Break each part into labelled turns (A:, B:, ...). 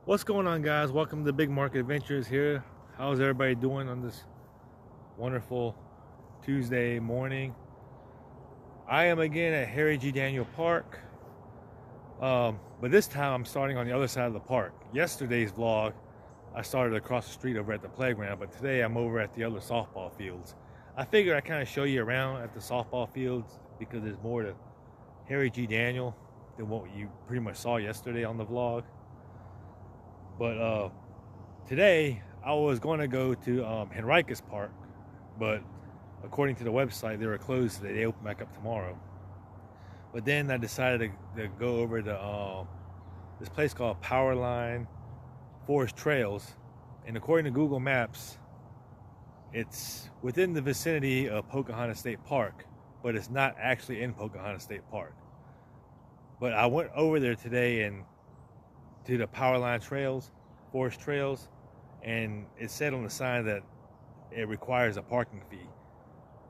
A: What's going on, guys? Welcome to Big Market Adventures here. How's everybody doing on this wonderful Tuesday morning? I am again at Harry G. Daniel Park, but this time I'm starting on the other side of the park. Yesterday's vlog, I started across the street over at the playground, but today I'm over at the other softball fields. I figured I'd kind of show you around at the softball fields because there's more to Harry G. Daniel than what you pretty much saw yesterday on the vlog. But today I was going to go to Henricus Park, but according to the website, they were closed today. They open back up tomorrow. But then I decided to go over to this place called Powerline Forest Trails, and according to Google Maps, it's within the vicinity of Pocahontas State Park, but it's not actually in Pocahontas State Park. But I went over there today and to the Powerline Trails, Forest Trails, and it said on the sign that it requires a parking fee.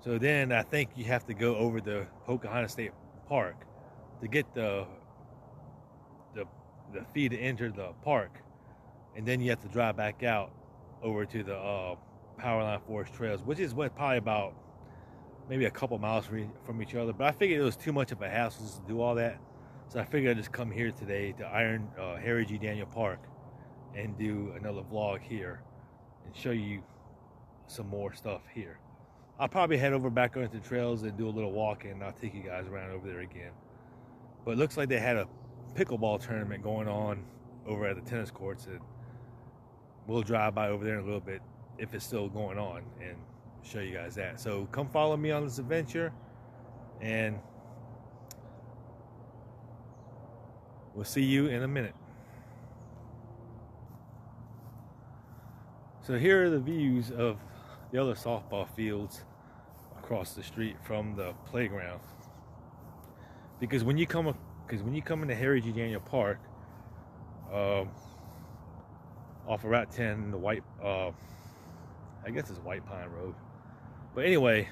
A: So then I think you have to go over the Pocahontas State Park to get the fee to enter the park, and then you have to drive back out over to the Powerline Forest Trails, which is probably about maybe a couple miles from each other. But I figured it was too much of a hassle to do all that. So I figured I'd just come here today to Harry G. Daniel Park and do another vlog here and show you some more stuff here. I'll probably head over back onto the trails and do a little walking, and I'll take you guys around over there again. But it looks like they had a pickleball tournament going on over at the tennis courts, and we'll drive by over there in a little bit if it's still going on and show you guys that. So come follow me on this adventure, and we'll see you in a minute. So here are the views of the other softball fields across the street from the playground. Because when you come into Harry G. Daniel Park, off of Route 10, the I guess it's White Pine Road. But anyway,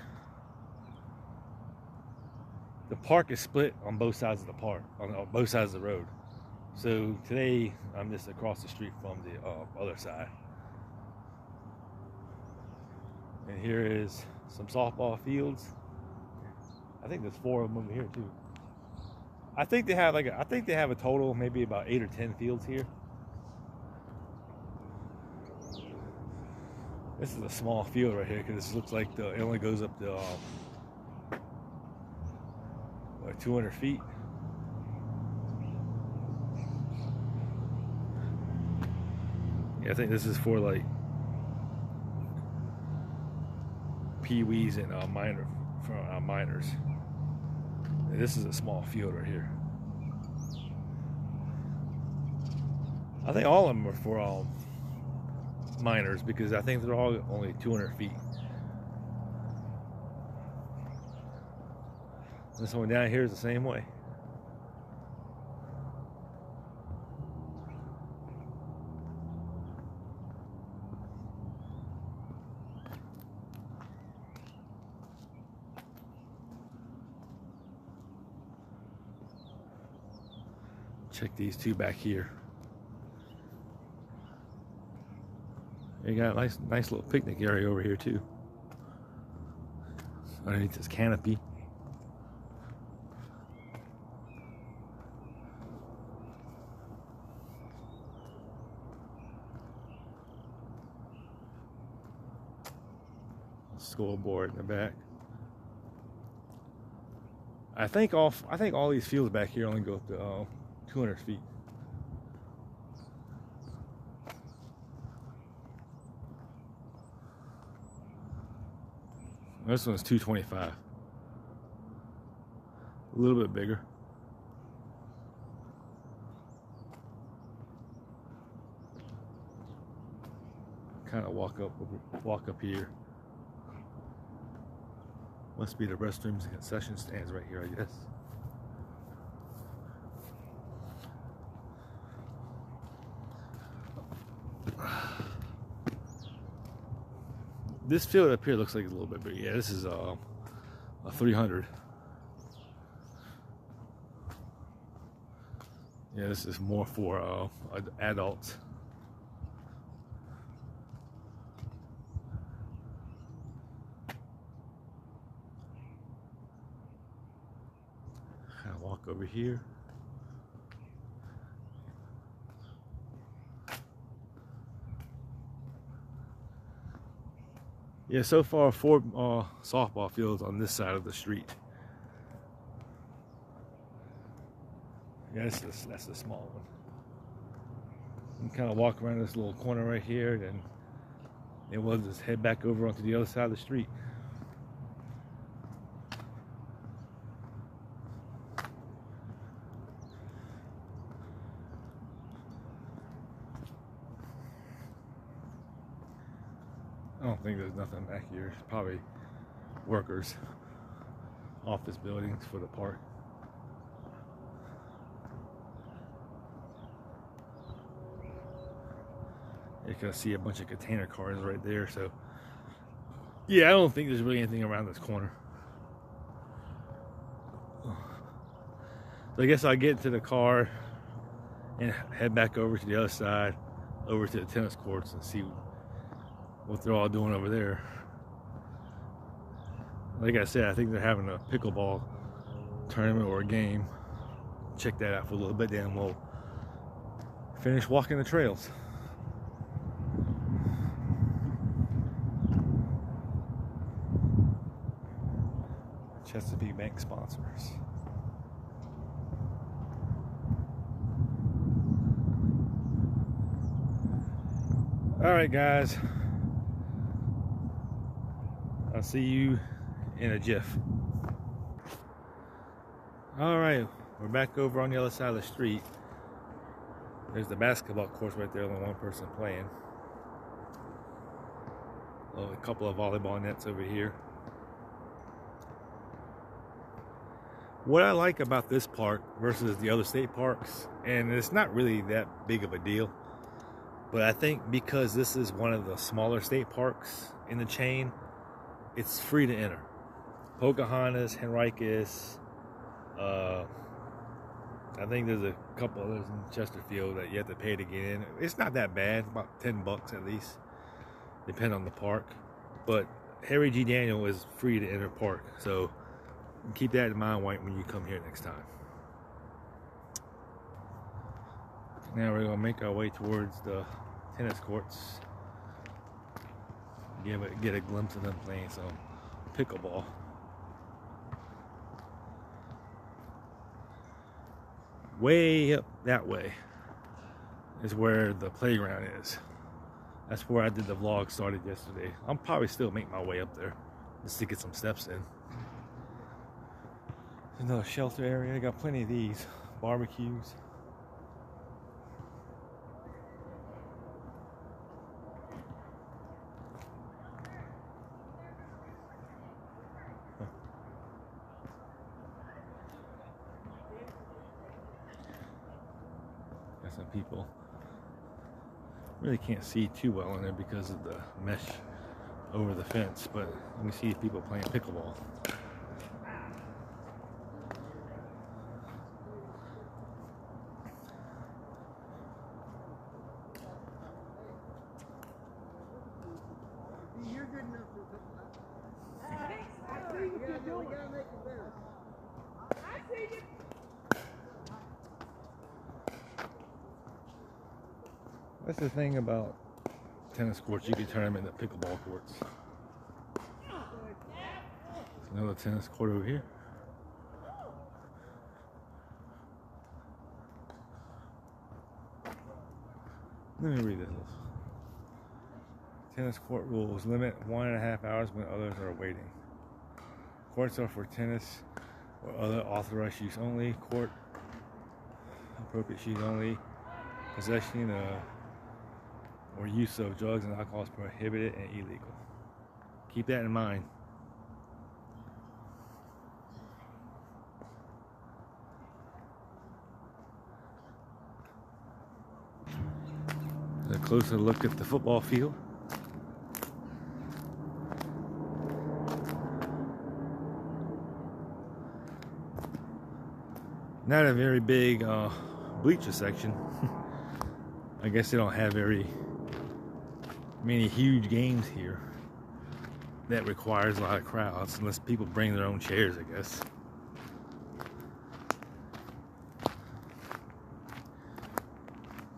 A: the park is split on both sides of the park, on both sides of the road. So today I'm just across the street from the other side. And here is some softball fields. I think there's 4 of them over here too. I think they have a total maybe about 8 or 10 fields here. This is a small field right here because this looks like it only goes up to 200 feet. Yeah, I think this is for like peewees and minors. And this is a small field right here. I think all of them are for minors because I think they're all only 200 feet. This one down here is the same way. Check these 2 back here. You got a nice little picnic area over here too, underneath this canopy. Scoreboard in the back. I think all these fields back here only go up to 200 feet. This one's 225. A little bit bigger. Kind of walk up here. Must be the restrooms and concession stands right here, I guess. This field up here looks like it's a little bit bigger. Yeah, this is a 300. Yeah, this is more for adults. over here. Yeah, so far 4 softball fields on this side of the street. Yeah, that's the small one. You kind of walk around this little corner right here, then we'll just head back over onto the other side of the street. I don't think there's nothing back here. It's probably workers' office buildings for the park. You can see a bunch of container cars right there. So yeah, I don't think there's really anything around this corner. So I guess I'll get into the car and head back over to the other side, over to the tennis courts, and see what they're all doing over there. Like I said, I think they're having a pickleball tournament or a game. Check that out for a little bit, then we'll finish walking the trails. Chesapeake Bank sponsors. All right, guys. I'll see you in a jiff. All right, we're back over on the other side of the street. There's the basketball course right there, only one person playing. Oh, a couple of volleyball nets over here. What I like about this park versus the other state parks, and it's not really that big of a deal, but I think because this is one of the smaller state parks in the chain, it's free to enter. Pocahontas, Henricus, I think there's a couple others in Chesterfield that you have to pay to get in. It's not that bad, about $10 at least, depending on the park. But Harry G. Daniel is free to enter park, so keep that in mind when you come here next time. Now we're gonna make our way towards the tennis courts. Get a glimpse of them playing some pickleball. Way up that way is where the playground is. That's where I did the vlog started yesterday. I'm probably still making my way up there just to get some steps in. There's another shelter area. They got plenty of these barbecues. Got some people. Really can't see too well in there because of the mesh over the fence, but you can see people playing pickleball. That's the thing about tennis courts, you can turn them into pickleball courts. There's another tennis court over here. Let me read this. Tennis court rules: limit 1.5 hours when others are waiting. Courts are for tennis or other authorized use only. Court appropriate use only. Possession or use of drugs and alcohol is prohibited and illegal. Keep that in mind. A closer look at the football field. Not a very big bleacher section. I guess they don't have very many huge games here that requires a lot of crowds, unless people bring their own chairs, I guess.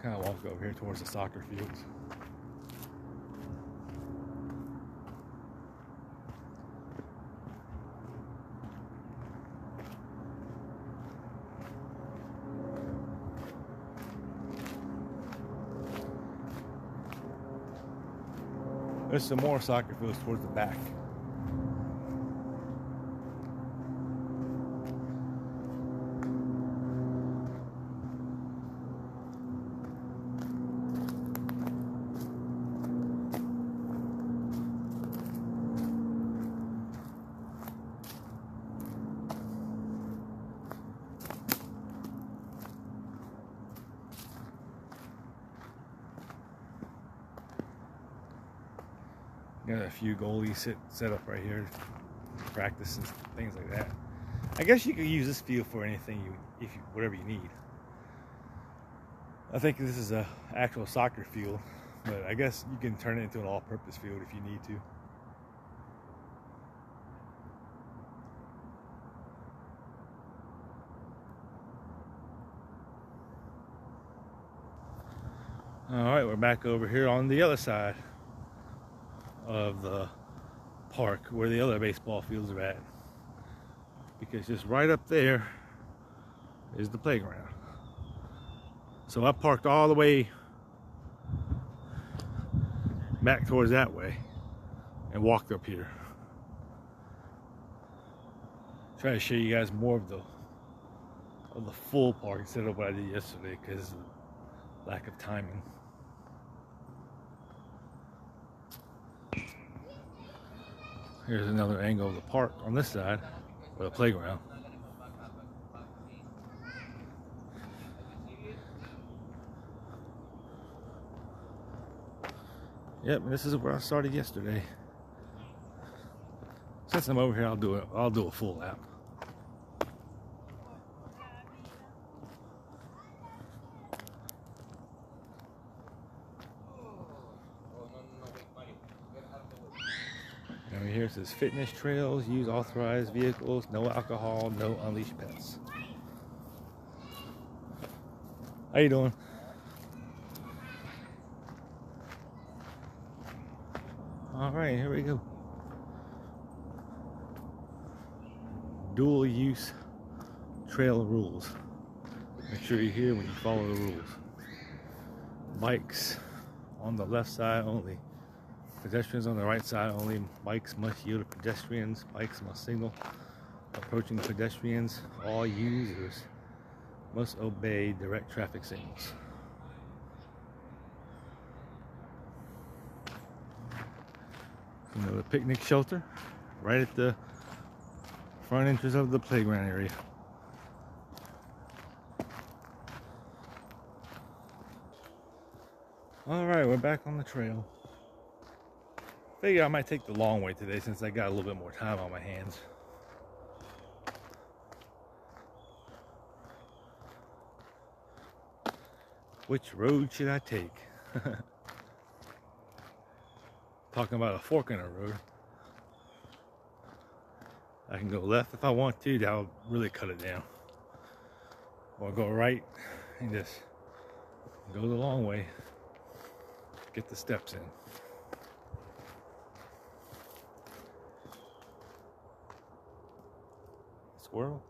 A: kind of walk over here towards the soccer fields. There's some more soccer fields towards the back. Got a few goalies set up right here to practice and things like that. I guess you could use this field for anything whatever you need. I think this is a actual soccer field, but I guess you can turn it into an all-purpose field if you need to. All right, we're back over here on the other side of the park where the other baseball fields are at, because just right up there is the playground. So I parked all the way back towards that way and walked up here. Try to show you guys more of the full park instead of what I did yesterday because of lack of timing. Here's another angle of the park on this side, or the playground. Yep, this is where I started yesterday. Since I'm over here, I'll do a full lap. Over here it says fitness trails, use authorized vehicles, no alcohol, no unleashed pets. How you doing? All right, here we go. Dual use trail rules. Make sure you're here when you follow the rules. Bikes on the left side only. Pedestrians on the right side only. Bikes must yield to pedestrians. Bikes must signal approaching pedestrians. All users must obey direct traffic signals. The picnic shelter right at the front entrance of the playground area. All right, we're back on the trail. Figure I might take the long way today since I got a little bit more time on my hands. Which road should I take? Talking about a fork in a road. I can go left if I want to, that'll really cut it down. Or go right and just go the long way. Get the steps in. Squirrel.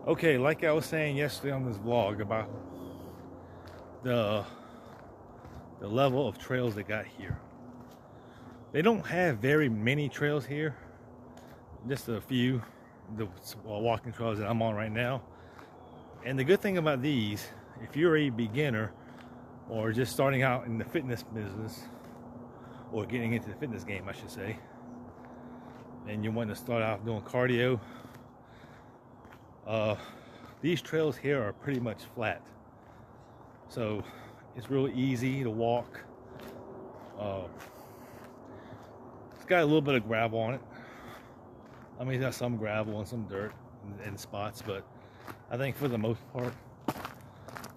A: Okay, like I was saying yesterday on this vlog about the level of trails they got here. They don't have very many trails here, just a few, the walking trails that I'm on right now. And the good thing about these, if you're a beginner or just starting out in the fitness business, or getting into the fitness game I should say, and you want to start out doing cardio, these trails here are pretty much flat, so it's really easy to walk. It's got a little bit of gravel on it, I mean, there's some gravel and some dirt in spots, but I think for the most part,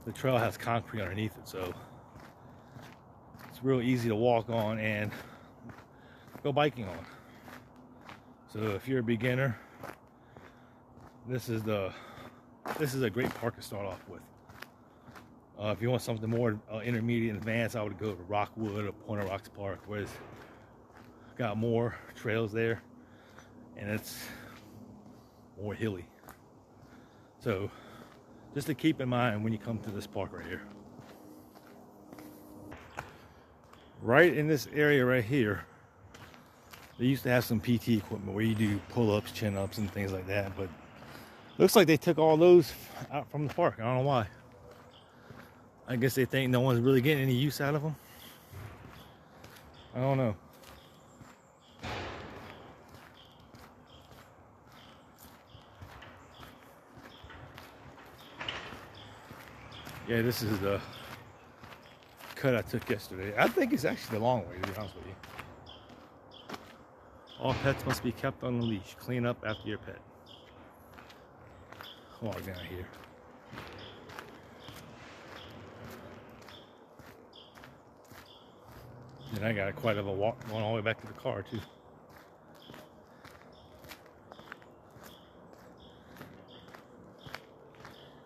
A: the trail has concrete underneath it, so it's real easy to walk on and go biking on. So if you're a beginner, this is a great park to start off with. If you want something more intermediate and advanced, I would go to Rockwood or Point of Rocks Park, where it's got more trails there and it's more hilly. So just to keep in mind when you come to this park right here. Right in this area right here, they used to have some PT equipment where you do pull-ups, chin-ups, and things like that, but looks like they took all those out from the park. I don't know why. I guess they think no one's really getting any use out of them. I don't know. Yeah, this is the cut I took yesterday. I think it's actually the long way, to be honest with you. All pets must be kept on the leash. Clean up after your pet. Walk down here. And I got quite a walk going all the way back to the car too.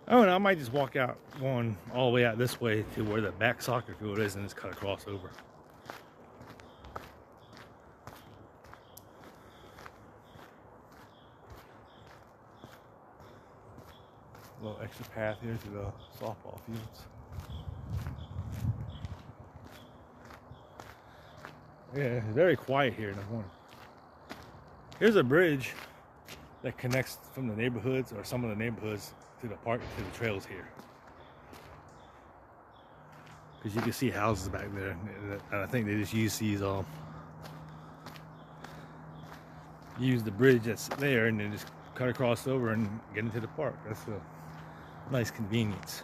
A: Oh, and I might just walk out going all the way out this way to where the back soccer field is and just cut across over. A little extra path here to the softball fields. Yeah, it's very quiet here in the morning. Here's a bridge that connects from the neighborhoods, or some of the neighborhoods, to the park, to the trails here. Because you can see houses back there, and I think they just use these use the bridge that's there and then just cut across over and get into the park. That's a nice convenience.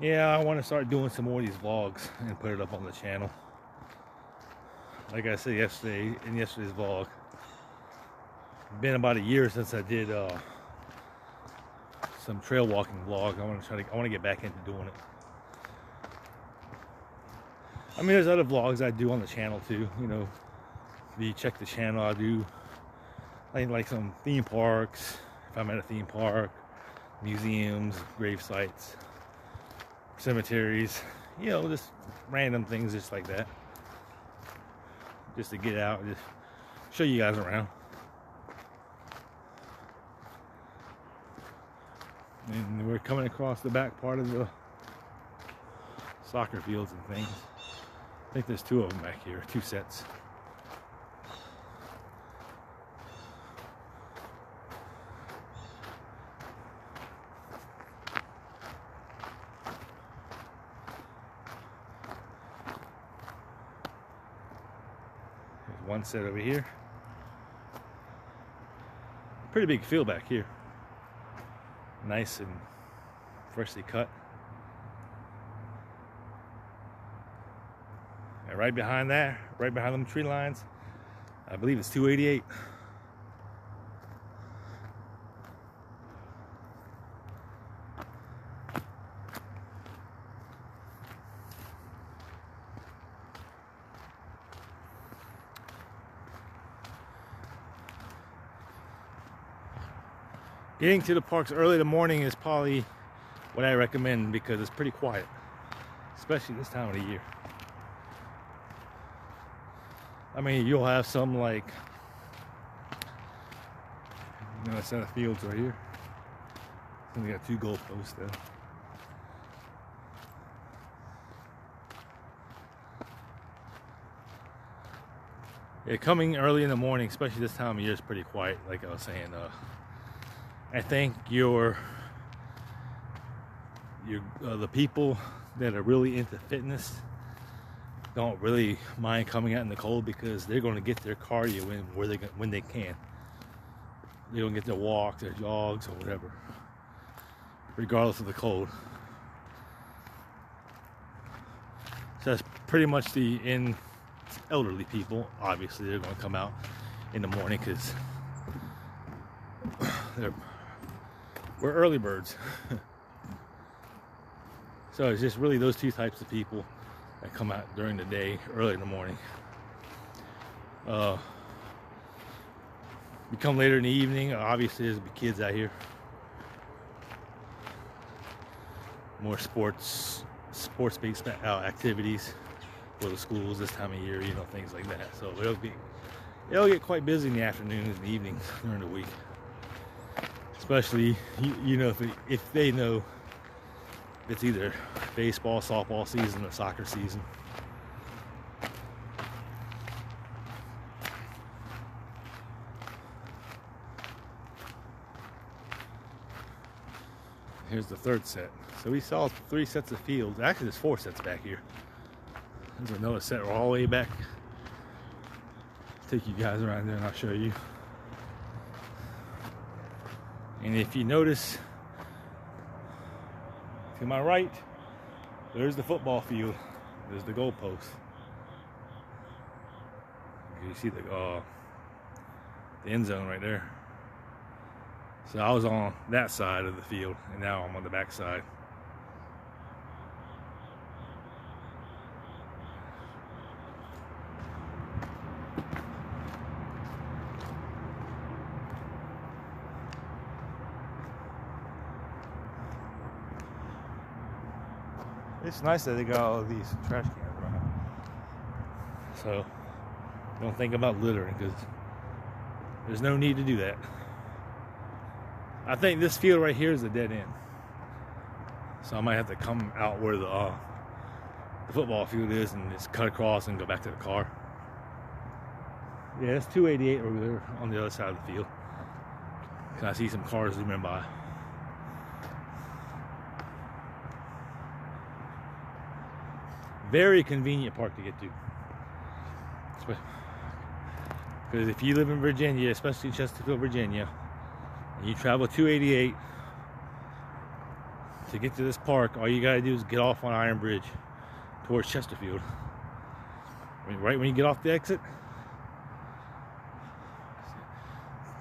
A: Yeah, I want to start doing some more of these vlogs and put it up on the channel. Like I said yesterday, in yesterday's vlog, it's been about a year since I did some trail walking vlog. I want to get back into doing it. I mean, there's other vlogs I do on the channel too. You know, if you check the channel, I do like some theme parks. If I'm at a theme park, museums, grave sites, cemeteries, you know, just random things just like that, just to get out and just show you guys around. And we're coming across the back part of the soccer fields and things. I think there's two of them back here, two sets. One set over here. Pretty big field back here. Nice and freshly cut. And right behind that, right behind them tree lines, I believe it's 288. Getting to the parks early in the morning is probably what I recommend, because it's pretty quiet, especially this time of the year. I mean, you'll have some, like, you know, a set of fields right here. And we got two goalposts there. Yeah, coming early in the morning, especially this time of year, is pretty quiet. Like I was saying, I think the people that are really into fitness don't really mind coming out in the cold, because they're going to get their cardio in when they can. They're going to get their walks, their jogs, or whatever, regardless of the cold. So that's pretty much the elderly people. Obviously, they're going to come out in the morning because we're early birds. So it's just really those two types of people that come out during the day, early in the morning. You come later in the evening, obviously there's be kids out here. More sports-based activities for the schools this time of year, you know, things like that. So it'll get quite busy in the afternoons and evenings during the week. Especially, you know, if they know it's either baseball, softball season, or soccer season. Here's the third set. So we saw 3 sets of fields. Actually, there's 4 sets back here. There's another set all the way back. Take you guys around there and I'll show you. And if you notice, to my right, there's the football field. There's the goalpost. You see the end zone right there. So I was on that side of the field, and now I'm on the back side. It's nice that they got all of these trash cans around. So don't think about littering, because there's no need to do that. I think this field right here is a dead end. So I might have to come out where the football field is and just cut across and go back to the car. Yeah, it's 288 over there on the other side of the field. Can I see some cars zooming by? Very convenient park to get to. Because if you live in Virginia, especially Chesterfield, Virginia, and you travel 288 to get to this park, all you gotta do is get off on Iron Bridge towards Chesterfield. Right when you get off the exit.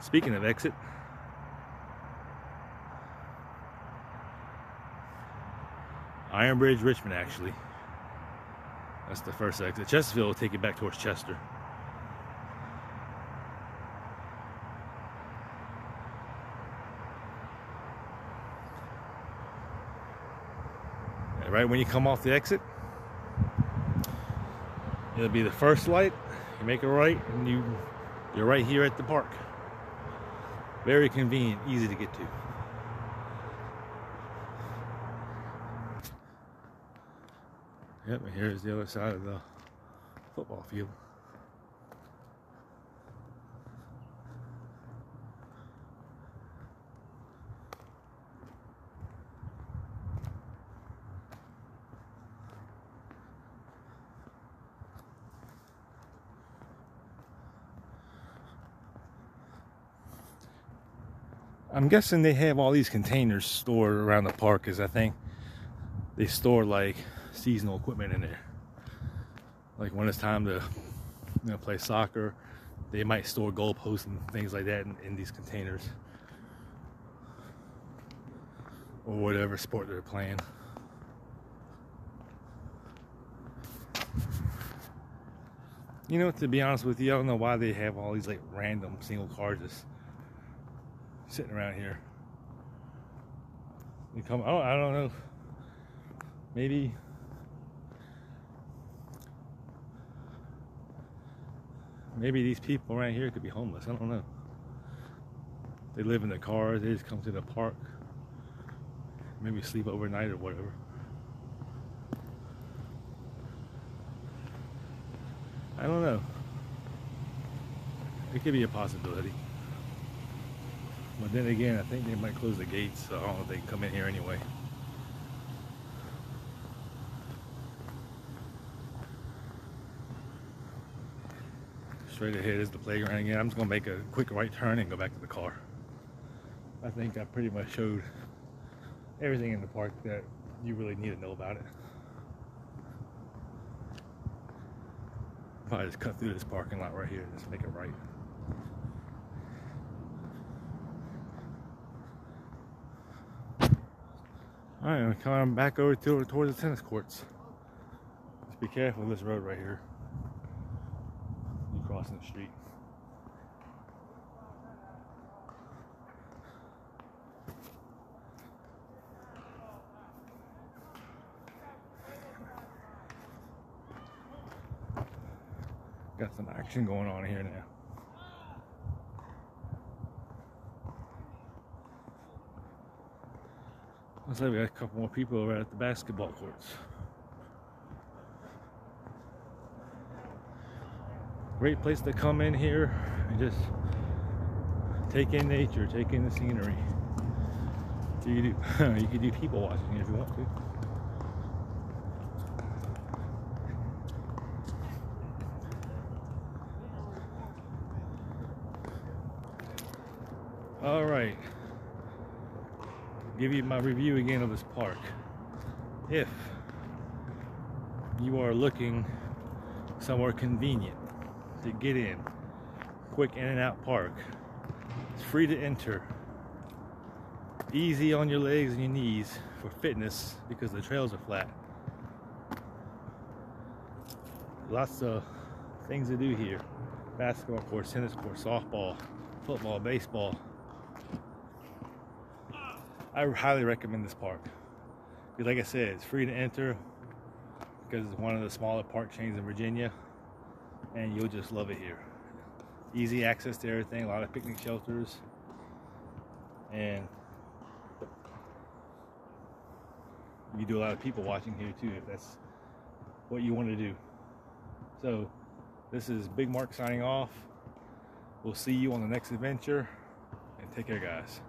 A: Speaking of exit, Iron Bridge, Richmond, actually. That's the first exit. Chesterfield will take you back towards Chester. And right when you come off the exit, it'll be the first light. You make a right, and you're right here at the park. Very convenient, easy to get to. Yep, and here's the other side of the football field. I'm guessing they have all these containers stored around the park, because I think they store like seasonal equipment in there. Like when it's time to play soccer, they might store goalposts and things like that in these containers, or whatever sport they're playing. You know, to be honest with you, I don't know why they have all these like random single cars just sitting around here. You come, oh, I don't know. Maybe these people around here could be homeless. I don't know. They live in their cars. They just come to the park. Maybe sleep overnight or whatever. I don't know. It could be a possibility. But then again, I think they might close the gates, so I don't know if they can come in here anyway. Straight ahead is the playground again. I'm just gonna make a quick right turn and go back to the car. I think I pretty much showed everything in the park that you really need to know about it. Probably just cut through this parking lot right here and just make it right. Alright, I'm coming back over towards the tennis courts. Just be careful of this road right here. You crossing the street. Got some action going on here now. Looks like we got a couple more people over at the basketball courts. Great place to come in here and just take in nature, take in the scenery. You can do people watching here if you want to. All right, give you my review again of this park. If you are looking somewhere convenient to get in, quick in and out park, it's free to enter, easy on your legs and your knees for fitness because the trails are flat. Lots of things to do here: basketball court, tennis court, softball, football, baseball. I highly recommend this park because, like I said, it's free to enter because it's one of the smaller park chains in Virginia, and you'll just love it here. Easy access to everything, a lot of picnic shelters, and you do a lot of people watching here too if that's what you want to do. So this is Big Mark signing off. We'll see you on the next adventure, and take care, guys.